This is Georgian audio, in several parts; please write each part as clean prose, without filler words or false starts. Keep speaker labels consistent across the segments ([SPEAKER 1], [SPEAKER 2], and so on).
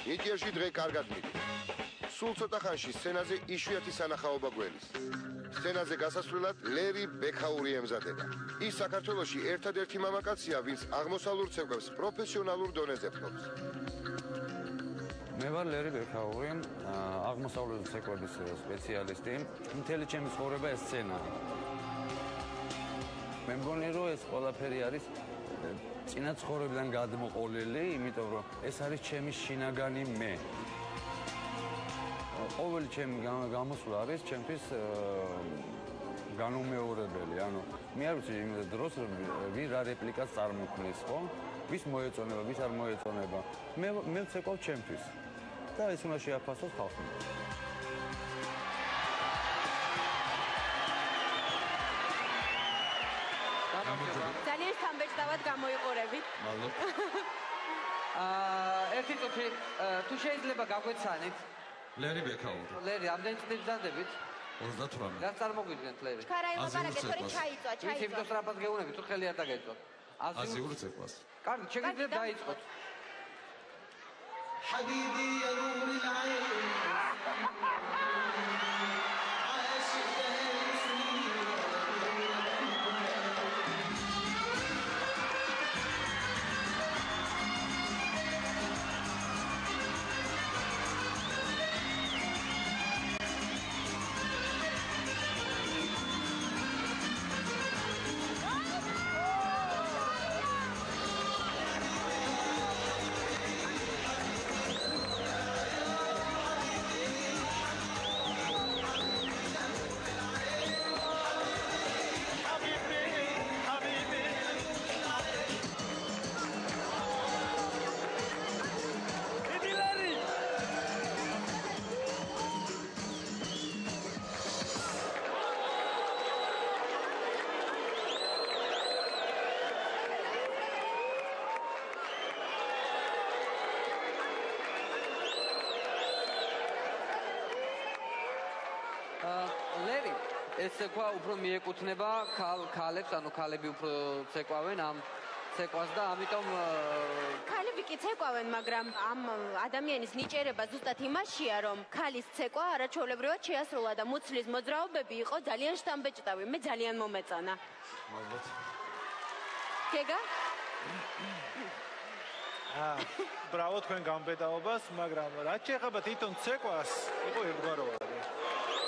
[SPEAKER 1] ნიჭიერში დღე კარგად მიდის. სულ ცოტა ხანში სცენაზე იშვიათი სანახაობა გველის. სცენაზე გასასვლელად ლერი ბექაური ემზადება. ის საქართველოში ერთადერთი მამაკაცია, ვინც აღმოსავლურ ცეკვებს პროფესიონალურ დონეზე ფლობს.
[SPEAKER 2] მე ვარ ლერი ბექაური, აღმოსავლური ცეკვების სპეციალისტი. მთელი ჩემი ცხოვრება ეს სცენარი. მე მგონი რომ ეს ყველაფერი არის წინა ცხოვრებიდან გადმოყოლილი, იმიტომ რომ ეს არის ჩემი შინაგანი მე. ყოველი ჩემი გამოსვლა არის ჩემთვის განუმეორებელი. ანუ მე არ ვიცი იმ დროს ვინ რა რეპლიკას წარმოქმნის, ხო? ვის მოეწონება, ვის არ მოეწონება. მე ვცეკვავ ჩემთვის. და ეს უნდა შეაფასოს ხალხი.
[SPEAKER 3] ძალიან სამბეჭდავად გამოიყურებით.
[SPEAKER 2] მადლობა.
[SPEAKER 4] ერთი წუთი თუ შეიძლება გაგვეცანით.
[SPEAKER 5] ლერი ბექაური.
[SPEAKER 4] ლერი, ამდენი წუთი გძანდებით?
[SPEAKER 5] 38.
[SPEAKER 4] რა წარმოგვიდგენთ ლერი?
[SPEAKER 3] ჩქარა ილაპარაკეთ, თორე ჩაიწვა.
[SPEAKER 4] ის იმდროს რაფად გეუბნები, თუ ხელი არ დაგეწოთ.
[SPEAKER 5] აზიური ცეკვას.
[SPEAKER 4] კარგი, შეგიძლიათ დაიწყოთ.
[SPEAKER 6] حبيبي يا نور العين
[SPEAKER 4] ლერი, ეს ცეკვა უფრო მიეკუთვნება ქალებს, ანუ ქალები უფრო ცეკვავენ ამ ცეკვას და ამიტომ
[SPEAKER 3] ქალები კი ცეკვავენ, მაგრამ ამ ადამიანის ნიჭერება ზუსტად იმაშია, რომ ქალის ცეკვა არაჩვეულებრივად შეასრულა და მუცლის მოძრაობები იყო ძალიან შთამბეჭდავი. მე ძალიან მომეწონა.
[SPEAKER 5] მადლობა.
[SPEAKER 3] გეგა?
[SPEAKER 7] ბრავო თქვენ გამბედაობას, მაგრამ რაც შეეხება თვითონ ცეკვას, იყო ერთგვაროვანი.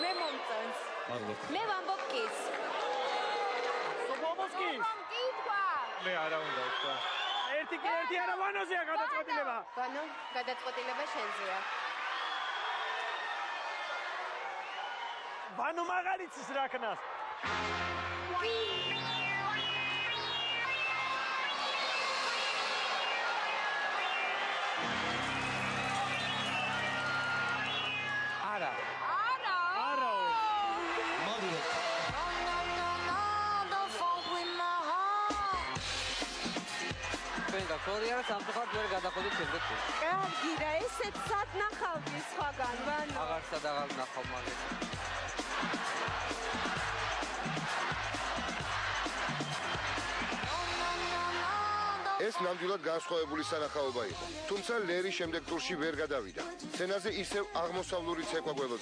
[SPEAKER 3] მე მომწონს.
[SPEAKER 5] მადლობა.
[SPEAKER 3] მე ვამბობ კის.
[SPEAKER 7] სოფომოსკის.
[SPEAKER 3] კითხვა.
[SPEAKER 7] მე არა უნდა ვთქვა. ერთი კი ერთი არა ვანოზეა გადაწყვეტილება.
[SPEAKER 3] ვანო, გადაწყვეტილება შენზეა.
[SPEAKER 7] ვანო მაღალიცის რაკნას.
[SPEAKER 4] არა.
[SPEAKER 7] არა.
[SPEAKER 5] მადლობა.
[SPEAKER 4] თქვენ გაქორია სამწუხაროდ ვერ გადაходით შემდეგ.
[SPEAKER 3] კარგი რა, ესეც სად ნახავდი სხვაგან, ვანო?
[SPEAKER 4] აღარ სადაღარ ნახავ მაგას.
[SPEAKER 1] ეს ნამდვილად განსხვავებული სანახაობა იყო. თუმცა ლერი შემდეგ ტურში ვერ გადავიდა. სცენაზე ისევ აღმოსავლური ცეკვა გველოდა.